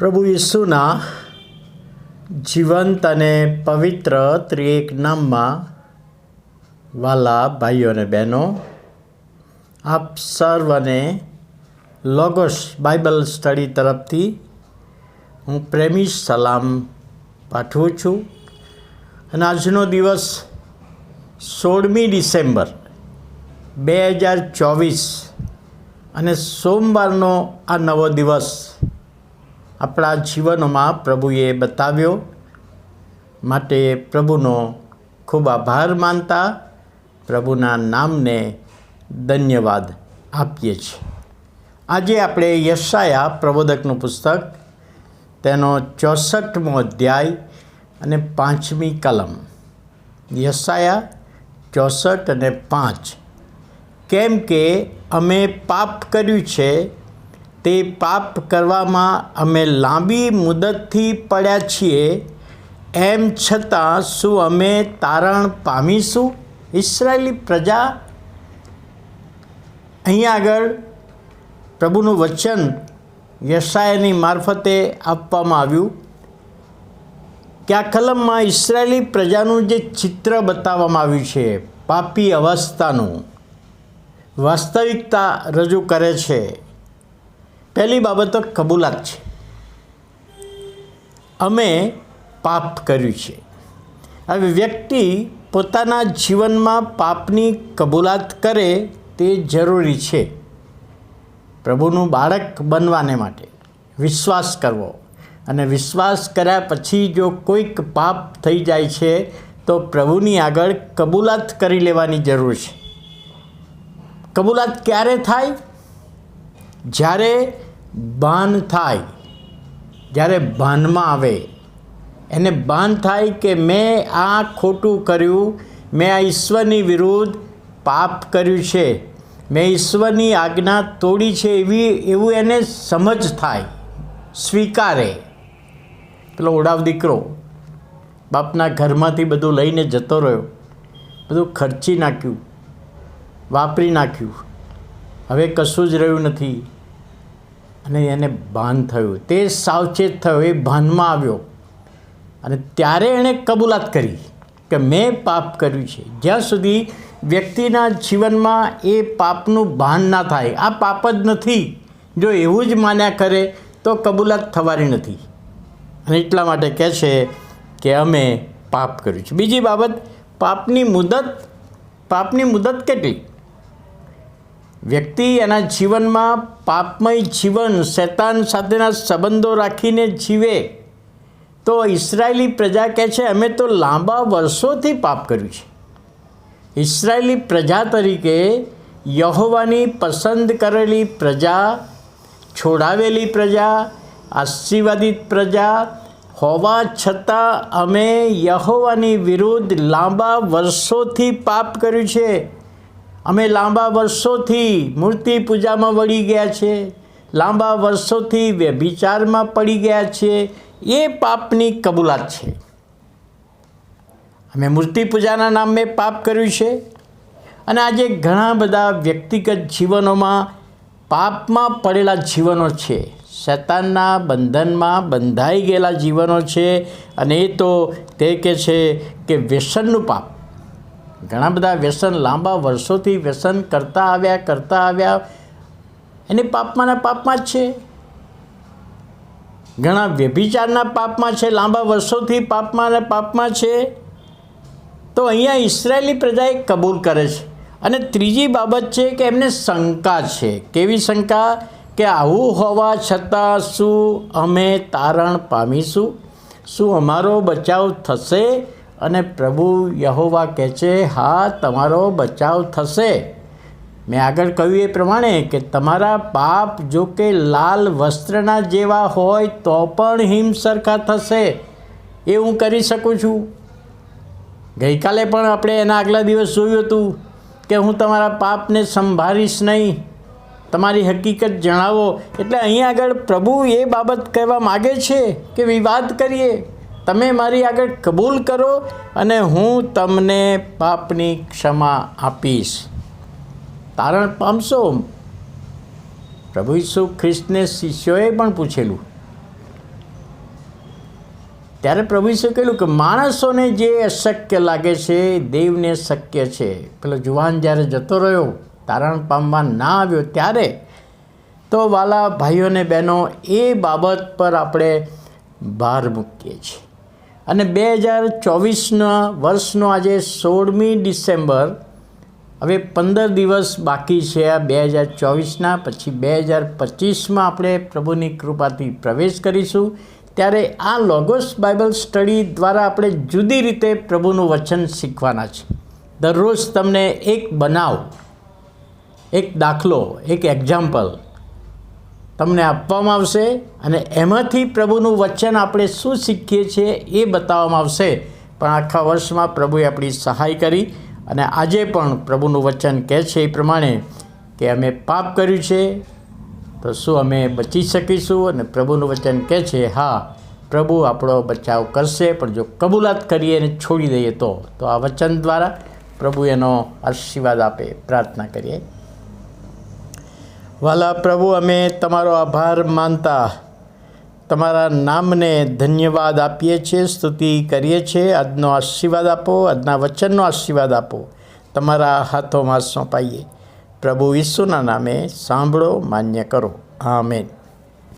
પ્રભુ ઈસુના જીવંત અને પવિત્ર ત્રિએક નામમાં વાલા ભાઈઓ અને બહેનો, આપ સર્વને લોગોસ બાઇબલ સ્ટડી તરફથી હું પ્રેમી સલામ પાઠવું છું. અને આજનો દિવસ 16મી ડિસેમ્બર 2024 અને સોમવારનો આ નવો દિવસ આપણા જીવનમાં પ્રભુએ બતાવ્યો માટે પ્રભુનો ખૂબ આભાર માનતા પ્રભુના નામને ધન્યવાદ આપીએ છીએ. આજે આપણે યશાયા પ્રબોધકનું પુસ્તક તેનો 64મો અધ્યાય અને 5મી કલમ, યશાયા 64 અને 5. કેમ કે અમે પાપ કર્યું છે, તે પાપ કરવામાં અમે લાંબી મુદતથી પડ્યા છીએ, એમ છતાં શું અમે તારણ પામીશું? ઇસ્રાયેલી પ્રજા, અહીંયા આગળ પ્રભુનું વચન યશાયાની મારફતે આપવામાં આવ્યું કે આ કલમમાં ઇસ્રાયેલી પ્રજાનું જે ચિત્ર બતાવવામાં આવ્યું છે, પાપી અવસ્થાનું વાસ્તવિકતા રજૂ કરે છે. પહેલી બાબત તો કબૂલાત છે. અમે પાપ કર્યું છે. હવે વ્યક્તિ પોતાના જીવનમાં પાપની કબૂલાત કરે તે જરૂરી છે. પ્રભુનું બાળક બનવાને માટે વિશ્વાસ કરવો, અને વિશ્વાસ કર્યા પછી જો કોઈક પાપ થઈ જાય છે તો પ્રભુની આગળ કબૂલાત કરી લેવાની જરૂર છે. કબૂલાત ક્યારે થાય? જ્યારે ભાન થાય, જ્યારે ભાનમાં આવે, એને ભાન થાય કે મેં આ ખોટું કર્યું, મેં આ ઈશ્વરની વિરુદ્ધ પાપ કર્યું છે, મેં ઈશ્વરની આજ્ઞા તોડી છે, એવું એને સમજ થાય, સ્વીકારે. પેલો ઓડાવ દીકરો બાપના ઘરમાંથી બધું લઈને જતો રહ્યો, બધું ખર્ચી નાખ્યું, વાપરી નાખ્યું, હવે કશું જ રહ્યું નથી. અને એને ભાન થયું, તે સાવચેત થયો, એ ભાનમાં આવ્યો, અને ત્યારે એણે કબૂલાત કરી કે મેં પાપ કર્યું છે. જ્યાં સુધી વ્યક્તિના જીવનમાં એ પાપનું ભાન ના થાય, આ પાપ જ નથી, જો એવું જ માન્યા કરે તો કબૂલાત થવાની નથી. અને એટલા માટે કહે છે કે અમે પાપ કર્યું છે. બીજી બાબત, પાપની મુદત કેટલી? વ્યક્તિ એના જીવનમાં પાપમય જીવન, શૈતાન સાથેના સંબંધો રાખીને જીવે તો ઇસ્રાયેલી પ્રજા કહે છે અમે તો લાંબા વર્ષોથી પાપ કર્યું છે. ઇસ્રાયેલી પ્રજા તરીકે યહોવાની પસંદ કરેલી પ્રજા, છોડાવેલી પ્રજા, આશીર્વાદિત પ્રજા હોવા છતાં અમે યહોવાની વિરુદ્ધ લાંબા વર્ષોથી પાપ કર્યું છે. અમે લાંબા વર્ષોથી મૂર્તિ પૂજામાં વળી ગયા છે, લાંબા વર્ષોથી વ્યભિચારમાં પડી ગયા છે. એ પાપની કબૂલાત છે. અમે મૂર્તિ પૂજાના નામે પાપ કર્યું છે. અને આજે ઘણા બધા વ્યક્તિગત જીવનોમાં પાપમાં પડેલા જીવનો છે, શૈતાનના બંધનમાં બંધાઈ ગયેલા જીવનો છે. અને એ તો તે કહે છે કે વ્યસનનું પાપ, ઘણા બધા વ્યસન, લાંબા વર્ષોથી વ્યસન કરતા આવ્યા, એને પાપમાં જ છે. ઘણા વ્યભિચારના પાપમાં છે, લાંબા વર્ષોથી પાપમાં છે. તો અહીંયા ઇસ્રાયેલી પ્રજાએ કબૂલ કરે છે. અને ત્રીજી બાબત છે કે એમને શંકા છે. કેવી શંકા? કે આવું હોવા છતાં શું અમે તારણ પામીશું? શું અમારો બચાવ થશે? અને પ્રભુ યહોવા કહે છે હા, તમારો બચાવ થશે. મેં આગળ કહ્યું એ પ્રમાણે કે તમારા પાપ જો કે લાલ વસ્ત્રના જેવા હોય તો પણ હિમ સરખા થશે, એ હું કરી શકું છું. ગઈકાલે પણ આપણે એના આગલા દિવસ જોયું હતું કે હું તમારા પાપને સંભાળીશ નહીં, તમારી હકીકત જણાવો. એટલે અહીંયા આગળ પ્રભુ એ બાબત કહેવા માગે છે કે વિવાદ કરીએ, તમે મારી આગળ કબૂલ કરો અને હું તમને પાપની ક્ષમા આપીશ, તારણ પામશો. પ્રભુ ઈસુ ખ્રિસ્તને શિષ્યોએ પણ પૂછેલું ત્યારે પ્રભુ ઈસુએ કહેલું કે માણસોને જે અશક્ય લાગે છે દેવને શક્ય છે. પેલો જુવાન જ્યારે જતો રહ્યો, તારણ પામવા ના આવ્યો, ત્યારે તો વાલા ભાઈઓ અને બહેનો એ બાબત પર આપણે ભાર મૂકીએ છીએ. અને 2024ના વર્ષનો આજે 16મી ડિસેમ્બર, હવે 15 દિવસ બાકી છે આ 2024ના. પછી 2025માં આપણે પ્રભુની કૃપાથી પ્રવેશ કરીશું. ત્યારે આ લોગોસ બાઇબલ સ્ટડી દ્વારા આપણે જુદી રીતે પ્રભુનું વચન શીખવાના છે. દરરોજ તમને એક બનાવ, એક દાખલો, એક એક્ઝામ્પલ તમને આપવામાં આવશે અને એમાંથી પ્રભુનું વચન આપણે શું શીખીએ છીએ એ બતાવવામાં આવશે. પણ આખા વર્ષમાં પ્રભુએ આપણી સહાય કરી અને આજે પણ પ્રભુનું વચન કહે છે એ પ્રમાણે કે અમે પાપ કર્યું છે તો શું અમે બચી શકીશું? અને પ્રભુનું વચન કહે છે હા, પ્રભુ આપણો બચાવ કરશે, પણ જો કબૂલાત કરીએ અને છોડી દઈએ તો આ વચન દ્વારા પ્રભુ એનો આશીર્વાદ આપે. પ્રાર્થના કરીએ. વાલા પ્રભુ, અમે તમારો આભાર માનતા તમારા નામને ધન્યવાદ આપીએ છીએ, સ્તુતિ કરીએ છીએ. આજનો આશીર્વાદ આપો, આજના વચનનો આશીર્વાદ આપો, તમારા હાથોમાં સોંપાઈએ. પ્રભુ ઈસુના નામે સાંભળો, માન્ય કરો. આમેન.